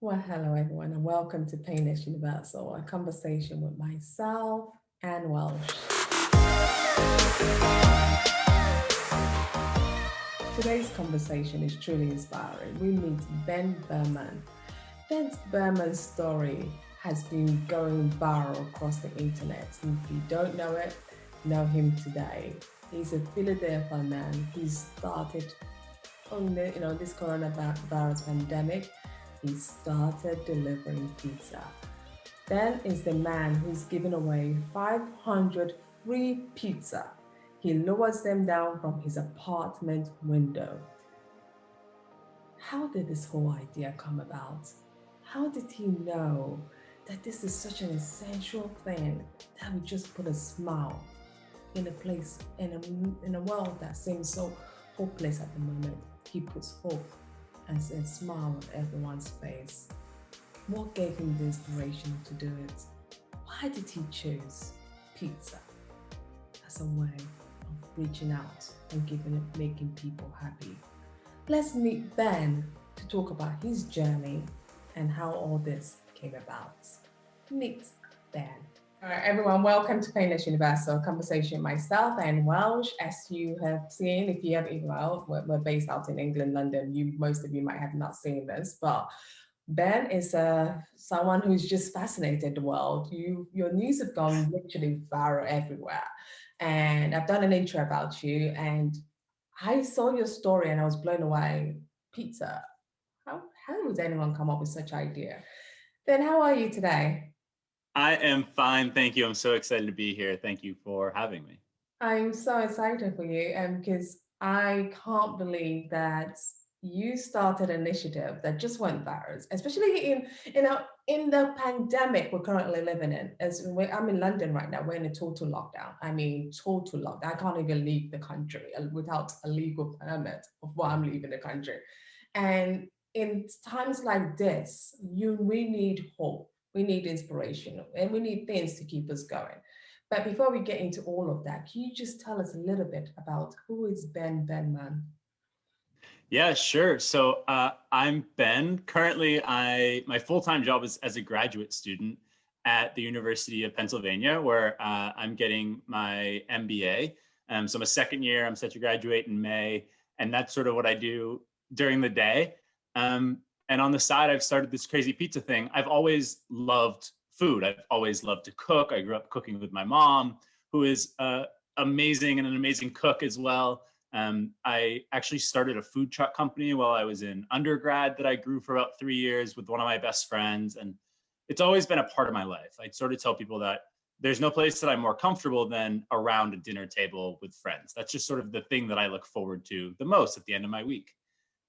Well, hello everyone, and welcome to Painless Universal, a conversation with myself and Welsh. Today's conversation is truly inspiring. We meet Ben Berman. Berman's story has been going viral across the internet. If you don't know it, know him today. He's a Philadelphia man. He started on this coronavirus pandemic. He started delivering pizza. Ben is the man who's given away 500 free pizza. He lowers them down from his apartment window. How did this whole idea come about? How did he know that this is such an essential thing that would just put a smile in a place, in a world that seems so hopeless at the moment? He puts hope and a smile on everyone's face. What gave him the inspiration to do it? Why did he choose pizza as a way of reaching out and making people happy? Let's meet Ben to talk about his journey and how all this came about. Meet Ben. All right, everyone, welcome to Painless Universal, conversation with myself and Welsh. As you have seen, if you have, well, we're based out in England, London. Most of you might have not seen this, but Ben is someone who's just fascinated the world. Your news have gone literally viral everywhere, and I've done an intro about you, and I saw your story and I was blown away. Pizza. How would anyone come up with such idea? Ben, how are you today? I am fine, thank you. I'm so excited to be here. Thank you for having me. I'm so excited for you, because I can't believe that you started an initiative that just went viral, especially in the pandemic we're currently living in. I'm in London right now, we're in a total lockdown. I mean, total lockdown. I can't even leave the country without a legal permit of why I'm leaving the country. And in times like this, we need hope, we need inspiration, and we need things to keep us going. But before we get into all of that, can you just tell us a little bit about who is Ben Benman? Yeah, sure. I'm Ben. Currently, I my full time job is as a graduate student at the University of Pennsylvania, where I'm getting my MBA. So I'm a second year. I'm set to graduate in May, and that's sort of what I do during the day. And on the side, I've started this crazy pizza thing. I've always loved food. I've always loved to cook. I grew up cooking with my mom, who is amazing and an amazing cook as well. I actually started a food truck company while I was in undergrad that I grew for about 3 years with one of my best friends. And it's always been a part of my life. I sort of tell people that there's no place that I'm more comfortable than around a dinner table with friends. That's just sort of the thing that I look forward to the most at the end of my week.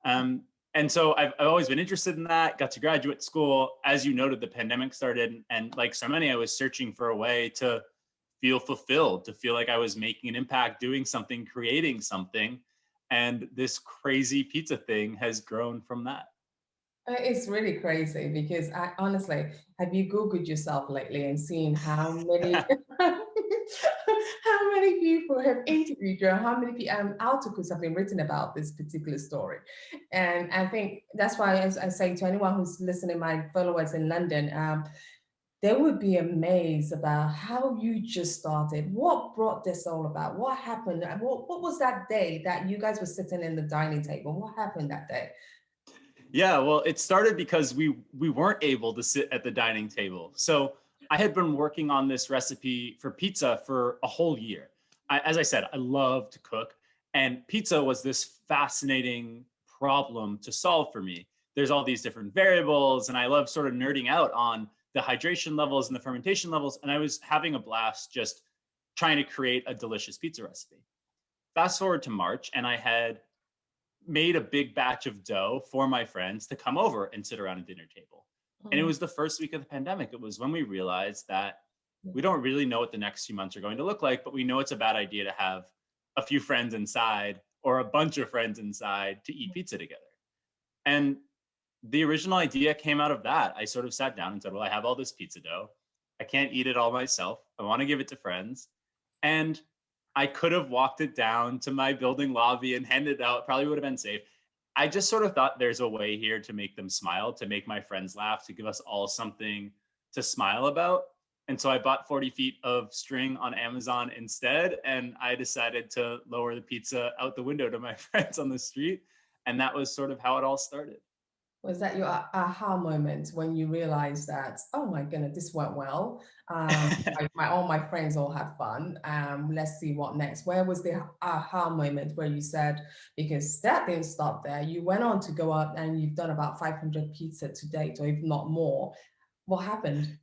Um, and so I've always been interested in that, got to graduate school. As you noted, the pandemic started. And like so many, I was searching for a way to feel fulfilled, to feel like I was making an impact, doing something, creating something. And this crazy pizza thing has grown from that. It's really crazy because I honestly, have you Googled yourself lately and seen how many how many people have interviewed you, how many articles have been written about this particular story? And I think that's why, as I say to anyone who's listening, my followers in London, they would be amazed about how you just started. What brought this all about? What happened? What was that day that you guys were sitting in the dining table? What happened that day? Yeah, well, it started because we weren't able to sit at the dining table. So I had been working on this recipe for pizza for a whole year. As I said, I love to cook, and pizza was this fascinating problem to solve for me. There's all these different variables, and I love sort of nerding out on the hydration levels and the fermentation levels. And I was having a blast just trying to create a delicious pizza recipe. Fast forward to March, and I had made a big batch of dough for my friends to come over and sit around a dinner table. And it Mm, was the first week of the pandemic. It was when we realized that we don't really know what the next few months are going to look like, but we know it's a bad idea to have a few friends inside or a bunch of friends inside to eat pizza together. And the original idea came out of that. I sort of sat down and said, well, I have all this pizza dough. I can't eat it all myself. I want to give it to friends. And I could have walked it down to my building lobby and handed it out. Probably would have been safe. I just sort of thought there's a way here to make them smile, to make my friends laugh, to give us all something to smile about. And so I bought 40 feet of string on Amazon instead. And I decided to lower the pizza out the window to my friends on the street. And that was sort of how it all started. Was that your aha moment when you realized that, oh my goodness, this went well? All my friends all had fun. Let's see what next. Where was the aha moment where you said, because that didn't stop there, you went on to go out and you've done about 500 pizza to date, or if not more. What happened?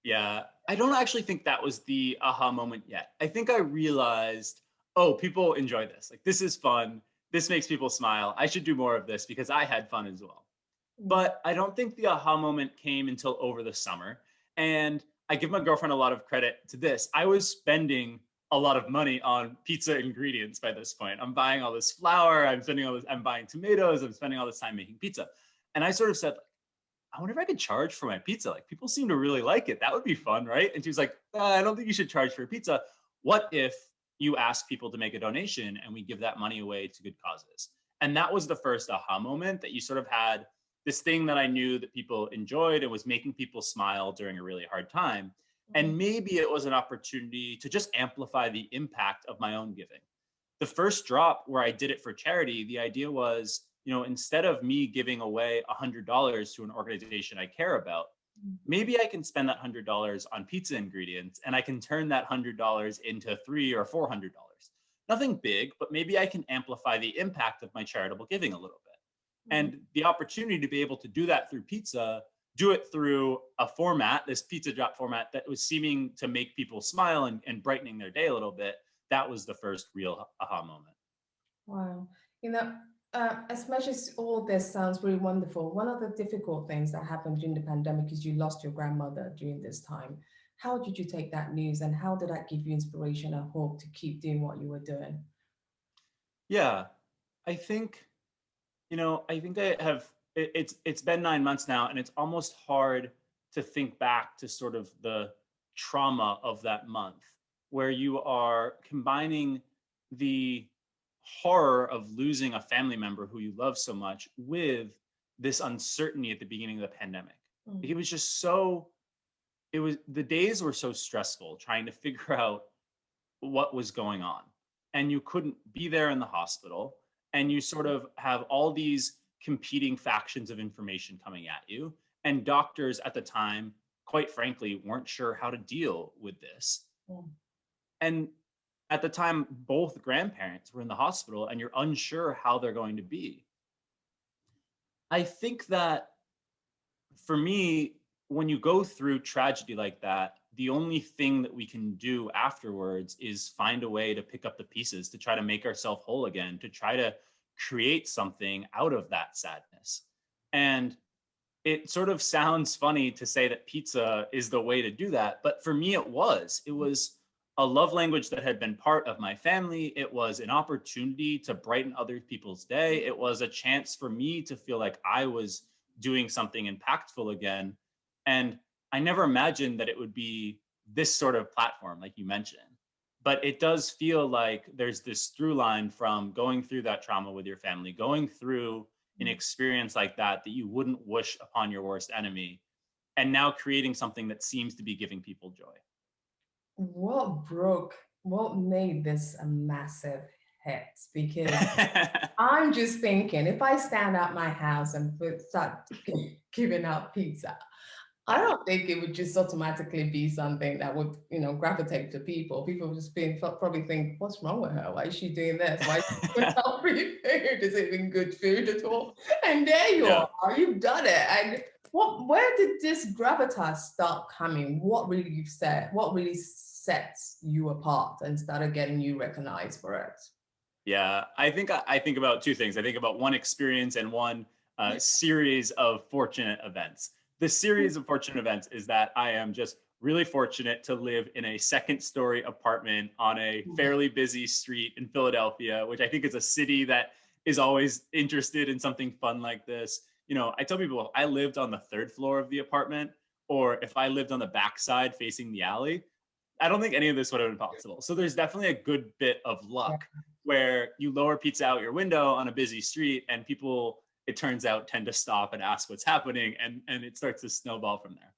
Yeah, I don't actually think that was the aha moment yet. I think I realized, oh, people enjoy this. Like, this is fun. This makes people smile. I should do more of this because I had fun as well. Mm. But I don't think the aha moment came until over the summer. And I give my girlfriend a lot of credit to this. I was spending a lot of money on pizza ingredients by this point. I'm buying all this flour, I'm buying tomatoes, I'm spending all this time making pizza. And I sort of said, I wonder if I could charge for my pizza. Like, people seem to really like it. That would be fun, right? And she was like, I don't think you should charge for a pizza. What if you ask people to make a donation and we give that money away to good causes? And that was the first aha moment, that you sort of had this thing that I knew that people enjoyed and was making people smile during a really hard time. Mm. And maybe it was an opportunity to just amplify the impact of my own giving. The first drop where I did it for charity, the idea was, instead of me giving away $100 to an organization I care about, maybe I can spend that $100 on pizza ingredients and I can turn that $100 into $300 or $400. Nothing big, but maybe I can amplify the impact of my charitable giving a little bit. Mm. And the opportunity to be able to do that through pizza, do it through a format, this pizza drop format that was seeming to make people smile and brightening their day a little bit, that was the first real aha moment. Wow. You know, as much as all this sounds really wonderful, one of the difficult things that happened during the pandemic is you lost your grandmother during this time. How did you take that news and how did that give you inspiration and hope to keep doing what you were doing? Yeah, I think, I think I have, it's been 9 months now, and it's almost hard to think back to sort of the trauma of that month, where you are combining the horror of losing a family member who you love so much with this uncertainty at the beginning of the pandemic. Like, Mm. it was just so, the days were so stressful trying to figure out what was going on. And you couldn't be there in the hospital. And you sort of have all these competing factions of information coming at you. And doctors at the time, quite frankly, weren't sure how to deal with this. Mm. And at the time, both grandparents were in the hospital, and you're unsure how they're going to be. I think that for me, when you go through tragedy like that, the only thing that we can do afterwards is find a way to pick up the pieces, to try to make ourselves whole again, to try to create something out of that sadness. And it sort of sounds funny to say that pizza is the way to do that, but for me, it was. It was a love language that had been part of my family. It was an opportunity to brighten other people's day. It was a chance for me to feel like I was doing something impactful again. And I never imagined that it would be this sort of platform, like you mentioned. But it does feel like there's this through line from going through that trauma with your family, going through an experience like that that you wouldn't wish upon your worst enemy, and now creating something that seems to be giving people joy. What made this a massive hit? Because I'm just thinking, if I stand at my house and start giving out pizza, I Yeah. don't think it would just automatically be something that would, gravitate to people. People would just probably think, what's wrong with her? Why is she doing this? Why is she doing free food? Is it even good food at all? And there you Yeah. are, you've done it. And where did this gravitas start coming? What really sets you apart and started getting you recognized for it? Yeah, I think about two things. I think about one experience and one series of fortunate events. The series of fortunate events is that I am just really fortunate to live in a second story apartment on a fairly busy street in Philadelphia, which I think is a city that is always interested in something fun like this. I tell people if I lived on the third floor of the apartment, or if I lived on the backside facing the alley, I don't think any of this would have been possible. So there's definitely a good bit of Yeah. luck where you lower pizza out your window on a busy street and people, it turns out, tend to stop and ask what's happening, and it starts to snowball from there.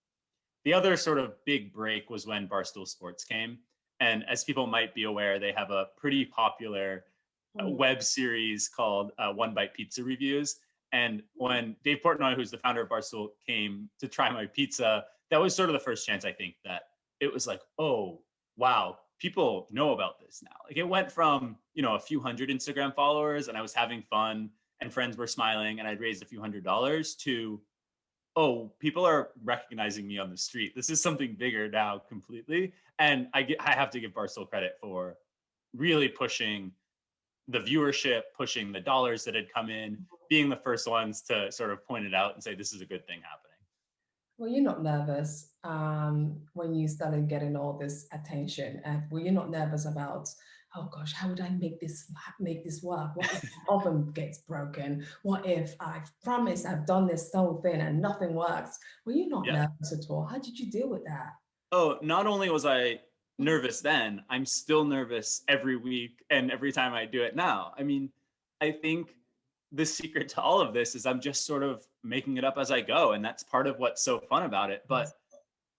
The other sort of big break was when Barstool Sports came. And as people might be aware, they have a pretty popular Mm. web series called One Bite Pizza Reviews. And when Dave Portnoy, who's the founder of Barstool, came to try my pizza, that was sort of the first chance, I think, that it was like, oh, wow, people know about this now. Like it went from, a few hundred Instagram followers and I was having fun and friends were smiling and I'd raised a few $100s to, oh, people are recognizing me on the street. This is something bigger now completely. And I have to give Barstool credit for really pushing the viewership, pushing the dollars that had come in, being the first ones to sort of point it out and say, this is a good thing happening. Were you not nervous when you started getting all this attention? Were you not nervous about, oh gosh, how would I make this work? What if the oven gets broken? What if I've promised I've done this whole thing and nothing works? Were you not Yeah. nervous at all? How did you deal with that? Oh, not only was I nervous then, I'm still nervous every week and every time I do it now. I mean, I think the secret to all of this is I'm just sort of making it up as I go. And that's part of what's so fun about it. But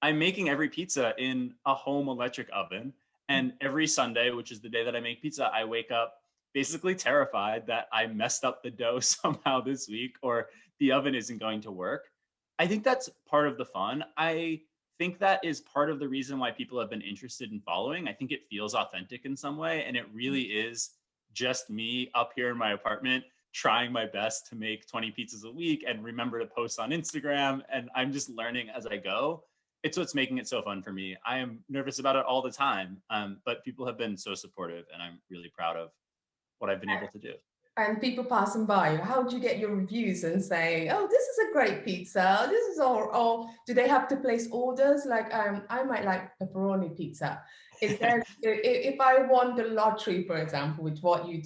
I'm making every pizza in a home electric oven. And every Sunday, which is the day that I make pizza, I wake up basically terrified that I messed up the dough somehow this week or the oven isn't going to work. I think that's part of the fun. I think that is part of the reason why people have been interested in following. I think it feels authentic in some way. And it really is just me up here in my apartment trying my best to make 20 pizzas a week and remember to post on Instagram. And I'm just learning as I go. It's what's making it so fun for me. I am nervous about it all the time, but people have been so supportive, and I'm really proud of what I've been able to do. And people passing by you, how do you get your reviews and say, oh, this is a great pizza, this is all, do they have to place orders? Like, I might like pepperoni pizza. Is there, if I won the lottery, for example, with what you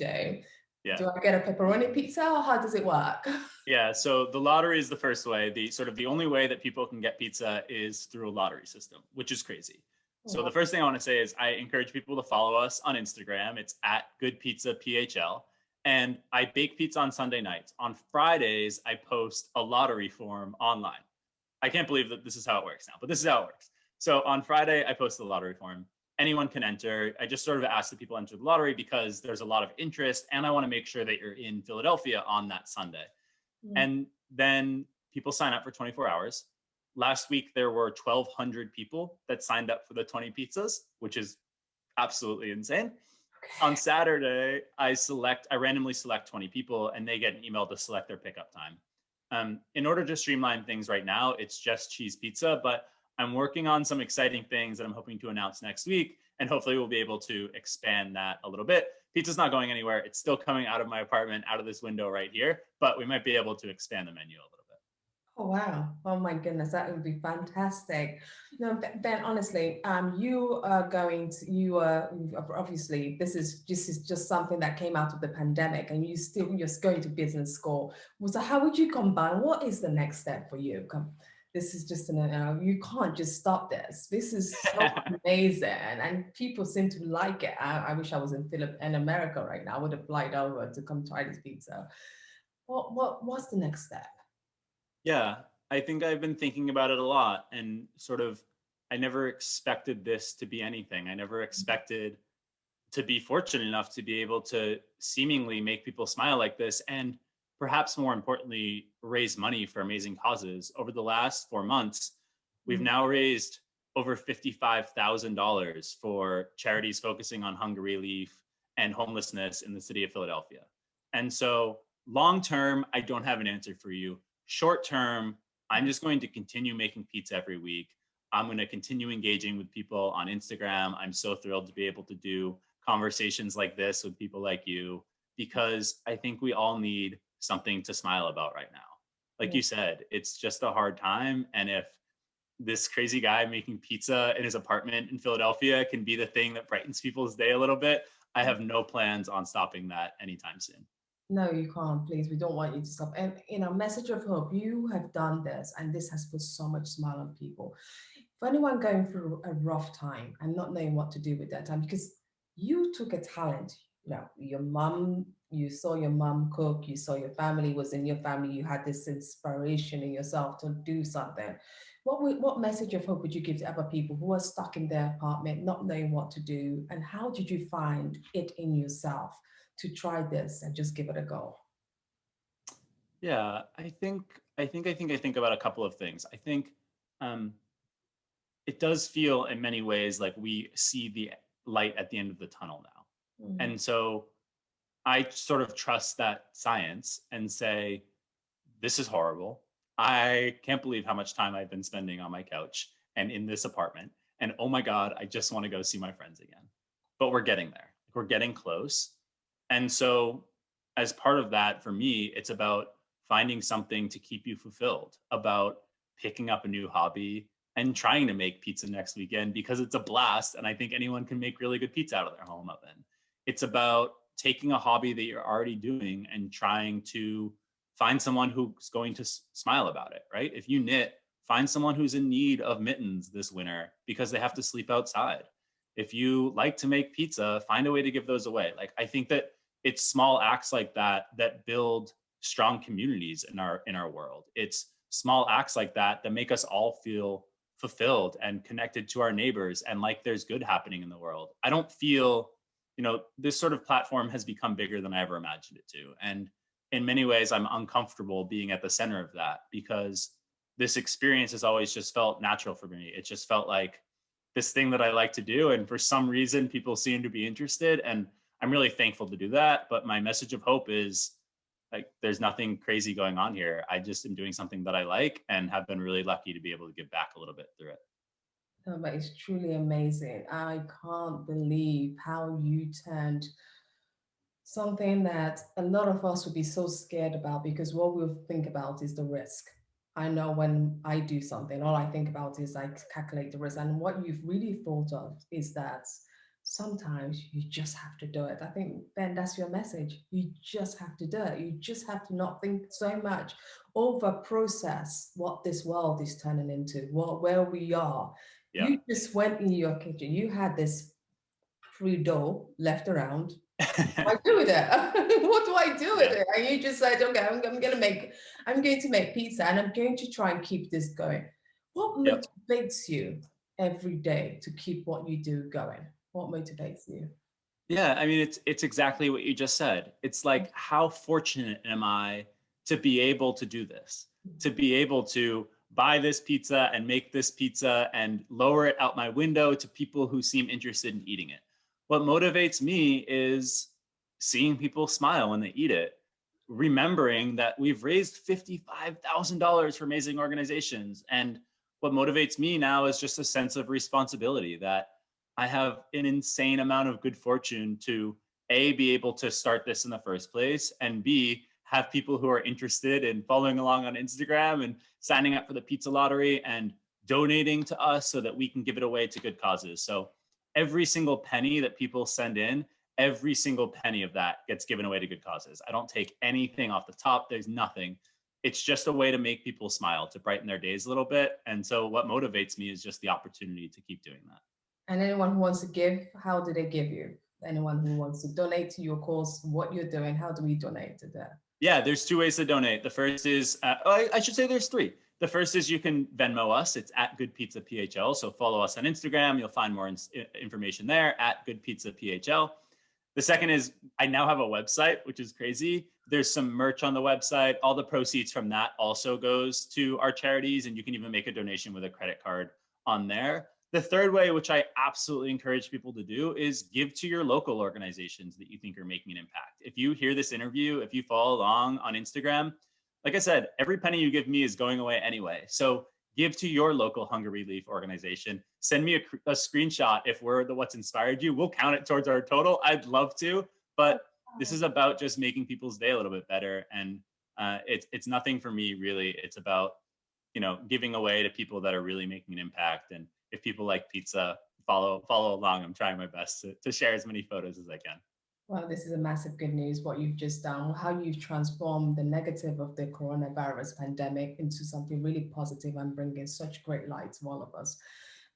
Yeah. do I get a pepperoni pizza or how does it work? Yeah, so the lottery is the first way. The only way that people can get pizza is through a lottery system, which is crazy. So the first thing I want to say is I encourage people to follow us on Instagram. It's at Good Pizza PHL. And I bake pizza on Sunday nights. On Fridays, I post a lottery form online. I can't believe that this is how it works now, but this is how it works. So on Friday, I post the lottery form. Anyone can enter. I just sort of ask that people enter the lottery because there's a lot of interest and I want to make sure that you're in Philadelphia on that Sunday. And then people sign up for 24 hours. Last week, there were 1,200 people that signed up for the 20 pizzas, which is absolutely insane. On Saturday, I randomly select 20 people and they get an email to select their pickup time. In order to streamline things right now, it's just cheese pizza, but I'm working on some exciting things that I'm hoping to announce next week. And hopefully we'll be able to expand that a little bit. Pizza's not going anywhere. It's still coming out of my apartment, out of this window right here, but we might be able to expand the menu a little bit. Oh wow! Oh my goodness, that would be fantastic. No, Ben, honestly, you are going to obviously this is just something that came out of the pandemic, and you're going to business school. So how would you combine? What is the next step for you? This is just you can't just stop this. This is so amazing, and people seem to like it. I wish I was in America right now. I would have flied over to come try this pizza. What's the next step? Yeah, I think I've been thinking about it a lot and I never expected this to be anything. I never expected to be fortunate enough to be able to seemingly make people smile like this and perhaps more importantly raise money for amazing causes. Over the last 4 months, we've now raised over $55,000 for charities focusing on hunger relief and homelessness in the city of Philadelphia. And so long term, I don't have an answer for you. Short term, I'm just going to continue making pizza every week. I'm going to continue engaging with people on Instagram. I'm so thrilled to be able to do conversations like this with people like you, because I think we all need something to smile about right now. Like you said, it's just a hard time. And if this crazy guy making pizza in his apartment in Philadelphia can be the thing that brightens people's day a little bit, I have no plans on stopping that anytime soon. No, you can't, please. We don't want you to stop. And message of hope. You have done this, and this has put so much smile on people. For anyone going through a rough time and not knowing what to do with that time, because you took a talent, your mom, you saw your mom cook, you saw your family was in your family, you had this inspiration in yourself to do something. What message of hope would you give to other people who are stuck in their apartment, not knowing what to do? And how did you find it in yourself to try this and just give it a go? Yeah, I think about a couple of things. I think um, it does feel in many ways like we see the light at the end of the tunnel now. Mm, And so I sort of trust that science and say, this is horrible. I can't believe how much time I've been spending on my couch and in this apartment. And oh my God, I just want to go see my friends again. But we're getting there. We're getting close. And so, as part of that, for me, it's about finding something to keep you fulfilled, about picking up a new hobby and trying to make pizza next weekend because it's a blast. And I think anyone can make really good pizza out of their home oven. It's about taking a hobby that you're already doing and trying to find someone who's going to smile about it, right? If you knit, find someone who's in need of mittens this winter because they have to sleep outside. If you like to make pizza, find a way to give those away. Like I think that it's small acts like that that build strong communities in our world. It's small acts like that that make us all feel fulfilled and connected to our neighbors and like there's good happening in the world. I don't feel, this sort of platform has become bigger than I ever imagined it to. And in many ways, I'm uncomfortable being at the center of that because this experience has always just felt natural for me. It just felt like this thing that I like to do. And for some reason, people seem to be interested. And I'm really thankful to do that. But my message of hope is like, there's nothing crazy going on here. I just am doing something that I like and have been really lucky to be able to give back a little bit through it. no, but it's truly amazing. I can't believe how you turned something that a lot of us would be so scared about because what we'll think about is the risk. I know when I do something, all I think about is I calculate the risk. And what you've really thought of is that sometimes you just have to do it. I think, Ben, that's your message. You just have to do it. You just have to not think so much, over process what this world is turning into, where we are. Yeah. You just went in your kitchen, you had this free dough left around. I do with it? What do I do with Yeah. it? And you just said, okay, I'm going to make pizza and I'm going to try and keep this going. What Yep. motivates you every day to keep what you do going? What motivates you? Yeah, I mean it's exactly what you just said. It's like how fortunate am I to be able to do this? To be able to buy this pizza and make this pizza and lower it out my window to people who seem interested in eating it. What motivates me is seeing people smile when they eat it, remembering that we've raised $55,000 for amazing organizations. And what motivates me now is just a sense of responsibility that I have an insane amount of good fortune to A, be able to start this in the first place, and B, have people who are interested in following along on Instagram and signing up for the pizza lottery and donating to us so that we can give it away to good causes. So every single penny that people send in, every single penny of that gets given away to good causes. I don't take anything off the top. There's nothing. It's just a way to make people smile, to brighten their days a little bit. And so what motivates me is just the opportunity to keep doing that. And anyone who wants to give, how do they give you? Anyone who wants to donate to your cause, what you're doing, how do we donate to that? Yeah, there's two ways to donate. The first is, I should say there's three. The first is you can Venmo us. It's at Good Pizza PHL. So follow us on Instagram. You'll find more information there at Good Pizza PHL. The second is I now have a website, which is crazy. There's some merch on the website. All the proceeds from that also goes to our charities, and you can even make a donation with a credit card on there. The third way, which I absolutely encourage people to do, is give to your local organizations that you think are making an impact. If you hear this interview, if you follow along on Instagram, like I said, every penny you give me is going away anyway. So give to your local hunger relief organization. Send me a screenshot if we're the what's inspired you. We'll count it towards our total. I'd love to, but this is about just making people's day a little bit better. And it's nothing for me really. It's about giving away to people that are really making an impact. And if people like pizza, follow along. I'm trying my best to share as many photos as I can. Well, this is a massive good news, what you've just done, how you've transformed the negative of the coronavirus pandemic into something really positive and bringing such great light to all of us.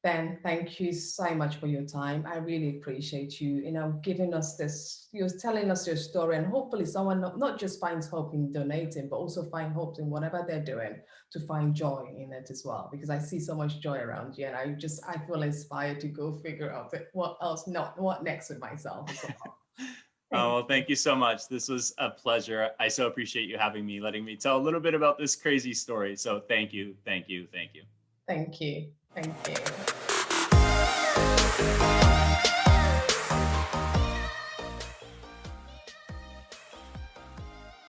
Ben, thank you so much for your time. I really appreciate you, giving us this, you're telling us your story, and hopefully someone not just finds hope in donating, but also find hope in whatever they're doing to find joy in it as well. Because I see so much joy around you, and I feel inspired to go figure out what else, not what next with myself as well. Oh, Thank well, thank you so much. This was a pleasure. I so appreciate you having me, letting me tell a little bit about this crazy story. So thank you, thank you, thank you. Thank you. Thank you.